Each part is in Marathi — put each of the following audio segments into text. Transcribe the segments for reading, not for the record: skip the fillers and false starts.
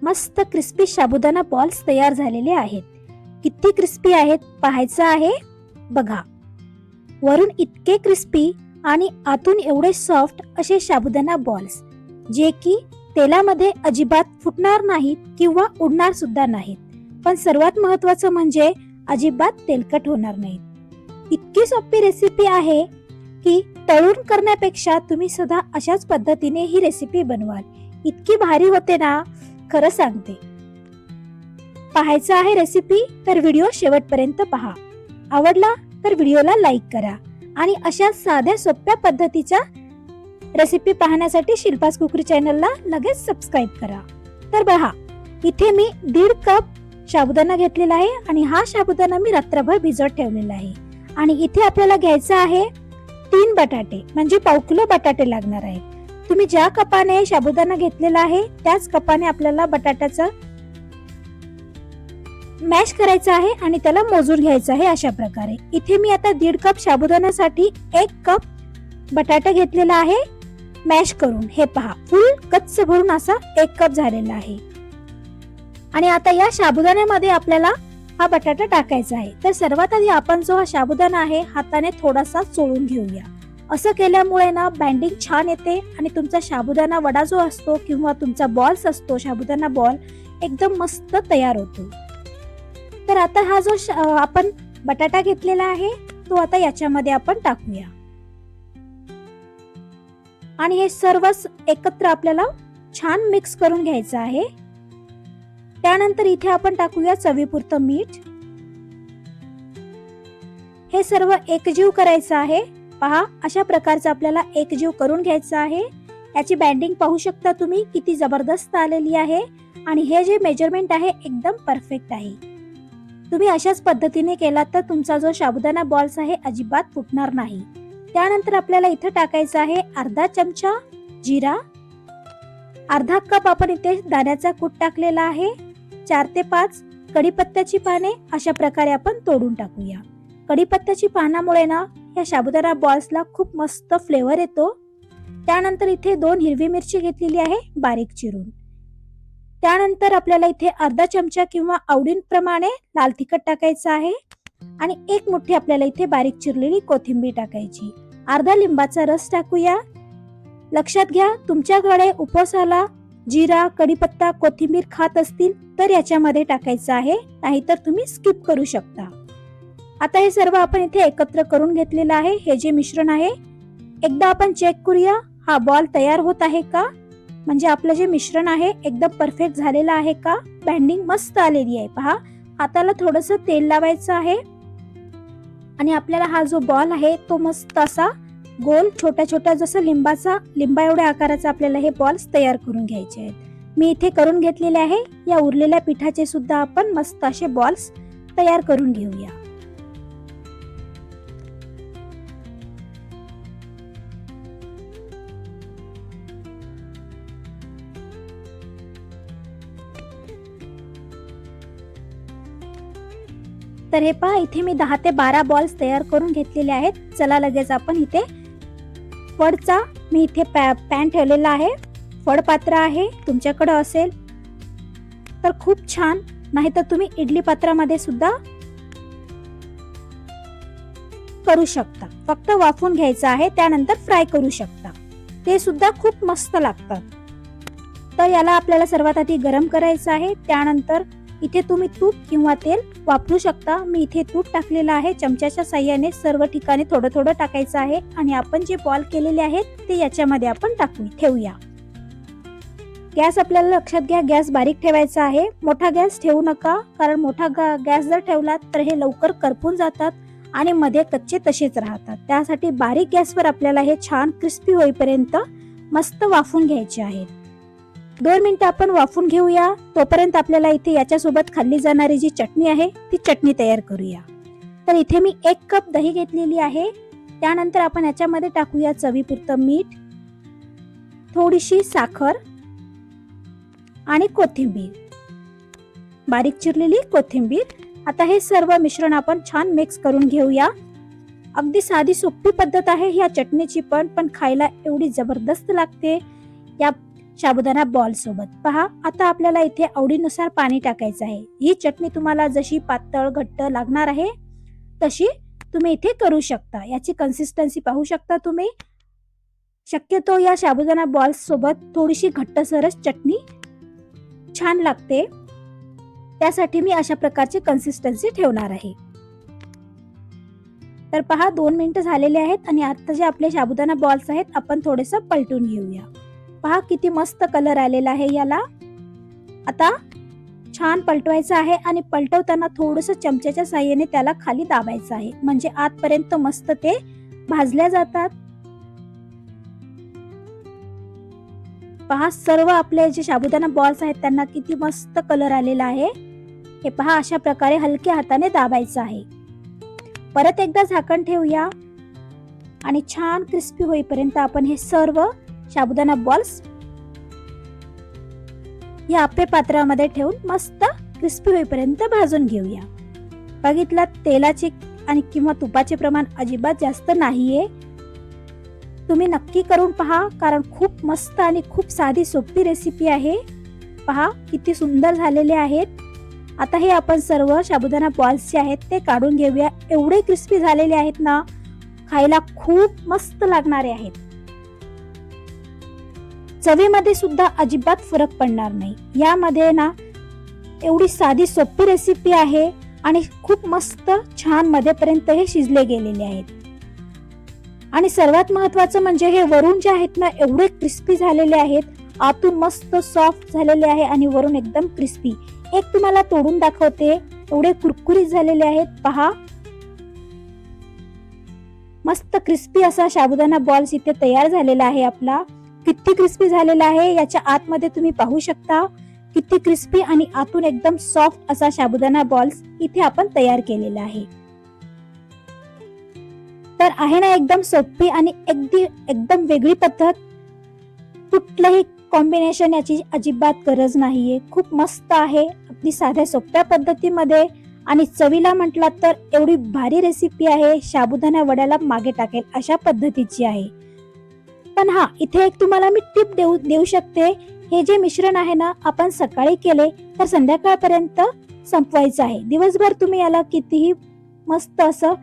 मस्त क्रिस्पी साबुदाणा बॉल्स तयार झालेले आहेत. किती क्रिस्पी आहेत पाहायचं आहे बघा. वरून इतके क्रिस्पी आणि आतून एवढे सॉफ्ट असे साबुदाणा बॉल्स, जे की तेलामध्ये अजिबात फुटणार नाहीत किंवा उडणार सुद्धा नाहीत. पण सर्वात महत्त्वाचं म्हणजे अजिबात तेलकट होणार नाहीत. इतकी सोपी रेसिपी आहे की तळून करण्यापेक्षा तुम्ही सुद्धा अशाच पद्धतीने ही रेसिपी बनवाल. इतकी भारी होते ना, खरं सांगते. पाहायचं आहे रेसिपी तर व्हिडिओ शेवटपर्यंत पहा. आवडला तर व्हिडिओला लाईक करा आणि अशा साध्या सोप्या पद्धतीच्या रेसिपी पाहण्यासाठी शिल्पास कुकरी चॅनलला लगेच सबस्क्राईब करा. तर पहा, इथे मी 1.5 कप साबुदाणा घेतलेला आहे आणि हा साबुदाणा मी रात्रभर भिजवत ठेवलेला आहे. आणि इथे आपल्याला घ्यायचं आहे 3 बटाटे, म्हणजे पाव किलो बटाटे लागणार आहे. तुम्ही ज्या कपाने साबुदाणा घेतलेला आहे त्याच कपाने आपल्याला बटाट्याचं मॅश करायचं आहे आणि त्याला मोजून घ्यायचं आहे. अशा प्रकारे इथे मी आता 1.5 कप साबुदाण्यासाठी 1 कप बटाटा घेतलेला आहे मॅश करून. हे पहा, फुल कच्च भरून असा 1 कप झालेला आहे. आणि आता या साबुदाण्यामध्ये आपल्याला हा बटाटा टाकायचा आहे. तर सर्वात आधी आपण जो हा साबुदाणा आहे हाताने थोडासा चोळून घेऊया. असं केल्यामुळे ना बाइंडिंग छान येते आणि तुमचा साबुदाणा वडा जो असतो किंवा तुमचा बॉल्स असतो, साबुदाणा बॉल एकदम मस्त तयार होतो. तर आता हा जो आपण बटाटा घेतलेला आहे तो आता याच्यामध्ये आपण टाकूया आणि हे सर्वच एकत्र आपल्याला छान मिक्स करून घ्यायचं आहे. त्यानंतर इथे आपण टाकूया चवीपुरतं मीठ. हे सर्व एकजीव करायचं आहे. पहा, अशा प्रकारचं आपल्याला एकजीव करून घ्यायचं आहे. याची बाइंडिंग पाहू शकता तुम्ही किती जबरदस्त आलेली आहे आणि हे जे मेजरमेंट आहे एकदम परफेक्ट आहे. तुम्ही अशाच पद्धतीने केला तर तुमचा जो साबुदाणा बॉल्स आहे अजिबात फुटणार नाही. त्यानंतर आपल्याला इथे टाकायचं आहे अर्धा चमचा जिरा, अर्धा कप आपण इथे दाण्याचा कूट टाकलेला आहे, 4 ते 5 कढीपत्त्याची पाने अशा प्रकारे आपण तोडून टाकूया. कढीपत्त्याची पानामुळे ना या साबुदाणा बॉल्सला खूप मस्त फ्लेवर येतो. त्यानंतर इथे 2 हिरवी मिरची घेतलेली आहे बारीक चिरून. त्यानंतर आपल्याला इथे अर्धा चमचा किंवा आवडीप्रमाणे लाल तिखट टाकायचं आहे आणि 1 मुठ्ठी आपल्याला इथे बारीक चिरलेली कोथिंबीर टाकायची. अर्धा लिंबाचा रस टाकूया. लक्षात घ्या, तुमच्याकडे उपवासाला जिरा, कढीपत्ता, कोथिंबीर खात असतील तर याच्यामध्ये टाकायचं आहे, नाहीतर तुम्ही स्किप करू शकता. आता हे सर्व आपण इथे एकत्र करून घेतलेलं आहे. हे जे मिश्रण आहे एकदा आपण चेक करूया हा बॉल तयार होत आहे का, म्हणजे आपलं जे मिश्रण आहे एकदम परफेक्ट झालेलं आहे का. बाइंडिंग मस्त आलेली आहे. पहा, हाताला थोडंसं तेल लावायचं आहे आणि आपल्याला हा जो बॉल आहे तो मस्त असा गोल छोट्या छोट्या जसं लिंबा एवढ्या आकाराचा आपल्याला हे बॉल्स तयार करून घ्यायचे आहेत. मी इथे करून घेतलेले आहे. या उरलेल्या पिठाचे सुद्धा आपण मस्त असे बॉल्स तयार करून घेऊया. तर हे पहा, इथे मी 10 ते 12 बॉल्स तयार करून घेतलेले आहेत. चला लगेच आपण इथे फडचा मी इथे पॅन ठेवलेला आहे. फड पात्र आहे, तुमच्याकडे असेल तर खूप छान, नाहीतर तुम्ही इडली पात्रामध्ये सुद्धा करू शकता. फक्त वाफवून घ्यायचं आहे, त्यानंतर फ्राय करू शकता, ते सुद्धा खूप मस्त लागतात. तर याला आपल्याला सर्वात आधी गरम करायचं आहे. त्यानंतर इथे तुम्ही तूप किंवा तेल वापरू शकता. मी इथे तूप टाकलेलं आहे. चमच्याच्या साह्याने सर्व ठिकाणी थोडं थोडं टाकायचं आहे आणि आपण जे बॉल केलेले आहेत ते याच्यामध्ये आपण ठेवूया. गॅस आपल्याला लक्षात घ्या, गॅस बारीक ठेवायचा आहे. मोठा गॅस ठेवू नका, कारण मोठा गॅस जर ठेवला तर हे लवकर करपून जातात आणि मध्ये कच्चे तसेच राहतात. त्यासाठी बारीक गॅसवर आपल्याला हे छान क्रिस्पी होईपर्यंत मस्त वाफवून घ्यायचे आहेत. 2 मिनिटं आपण वाफवून घेऊया. तोपर्यंत आपल्याला इथे याच्यासोबत खाल्ली जाणारी जी चटणी आहे ती चटणी तयार करूया. तर इथे मी 1 कप दही घेतलेली आहे. त्यानंतर आपण याच्यामध्ये टाकूया चवीपुरतं मीठ, थोडीशी साखर आणि कोथिंबीर, बारीक चिरलेली कोथिंबीर. आता हे सर्व मिश्रण आपण छान मिक्स करून घेऊया. अगदी साधी सोपी पद्धत आहे या चटणीची, पण खायला एवढी जबरदस्त लागते. या साबुदाणा बॉल सोबत. पहा, आता आपल्याला इथे आवडीनुसार पाणी टाकायचं आहे. ही चटणी तुम्हाला जशी पातळ घट्ट लागणार आहे तशी तुम्ही इथे करू शकता. याची कन्सिस्टन्सी पाहू शकता तुम्ही. शक्यतो या साबुदाणा बॉल्स सोबत थोडीशी घट्टसरच चटणी छान लागते, त्यासाठी मी अशा प्रकारची कन्सिस्टन्सी ठेवणार आहे. तर पहा, 2 मिनिटं झालेले आहेत आणि आता जे आपले साबुदाणा बॉल्स आहेत आपण थोडेसे पलटून घेऊया. पहा किती मस्त कलर आलेला आहे याला. आता छान पलटवायचं आहे आणि पलटवताना थोडंसं चमच्याच्या साहाय्याने त्याला खाली दाबायचं आहे, म्हणजे आतपर्यंत मस्त ते भाजल्या जातात. पहा, सर्व आपले जे साबुदाणा बॉल्स आहेत त्यांना किती मस्त कलर आलेला आहे. हे पहा, अशा प्रकारे हलक्या हाताने दाबायचं आहे. परत एकदा झाकण ठेवूया आणि छान क्रिस्पी होईपर्यंत आपण हे सर्व साबुदाणा बॉल्स या आप्पे पात्रामध्ये ठेवून मस्त क्रिस्पी होईपर्यंत भाजून घेऊया. बघितलं, तेलाचे आणि किंवा तुपाचे प्रमाण अजिबात जास्त नाहीये. तुम्ही नक्की करून पहा, कारण खूप मस्त आणि खूप साधी सोपी रेसिपी आहे. पहा किती सुंदर झालेले आहेत. आता हे आपण सर्व साबुदाणा बॉल्स जे आहेत ते काढून घेऊया. एवढे क्रिस्पी झालेले आहेत ना, खायला खूप मस्त लागणारे आहेत. चवीमध्ये सुद्धा अजिबात फरक पडणार नाही. यामध्ये ना एवढी साधी सोपी रेसिपी आहे आणि खूप मस्त छान मध्येपर्यंत हे शिजले गेलेले आहेत. आणि सर्वात महत्वाचं म्हणजे हे वरून जे आहेत ना एवढे क्रिस्पी झालेले आहेत. आतून मस्त सॉफ्ट झालेले आहे आणि वरून एकदम क्रिस्पी. एक तुम्हाला तोडून दाखवते, एवढे कुरकुरीत झालेले आहेत. पहा, मस्त क्रिस्पी असा साबुदाणा बॉल्स इथे तयार झालेला आहे आपला. किती क्रिस्पी झालेला आहे याच्या आतमध्ये तुम्ही पाहू शकता. किती क्रिस्पी आणि आतून एकदम सॉफ्ट असा साबुदाणा बॉल्स इथे आपण तयार केलेला आहे. तर आहे ना एकदम सोपी आणि एकदम वेगळी पद्धत. कुठलंही कॉम्बिनेशन याची अजिबात गरज नाहीये. खूप मस्त आहे, अगदी साध्या सोप्या पद्धतीमध्ये. आणि चवीला म्हटलात तर एवढी भारी रेसिपी आहे, साबुदाणा वड्याला मागे टाकेल अशा पद्धतीची आहे. पण हा, इथे एक तुम्हाला मी टिप देऊ शकते. हे जे मिश्रण आहे ना आपण सकाळी केले तर संध्याकाळपर्यंत संपवायचं आहे. दिवसभर तुम्ही याला कितीही मस्त असं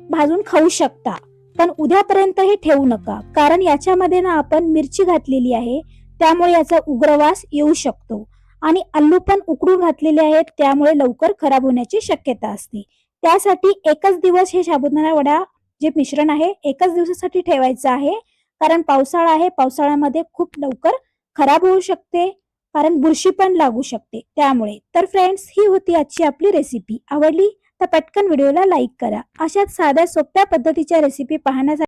भाजून खाऊ शकता, पण उद्यापर्यंत हे ठेवू नका, कारण याच्यामध्ये ना आपण मिरची घातलेली आहे, त्यामुळे याचा उग्रवास येऊ शकतो. आणि आलू पण उकडून घातलेले आहेत, त्यामुळे लवकर खराब होण्याची शक्यता असते. त्यासाठी एकच दिवस हे साबुदाणा वडा जे मिश्रण आहे एकच दिवसासाठी ठेवायचं आहे, कारण पावसाळा आहे. पावसाळ्यामध्ये खूप लवकर खराब होऊ शकते, कारण बुरशी पण लागू शकते त्यामुळे. तर फ्रेंड्स, ही होती आजची आपली रेसिपी. आवडली तर पटकन व्हिडिओला लाईक करा. अशाच साध्या सोप्या पद्धतीच्या रेसिपी पाहण्यासाठी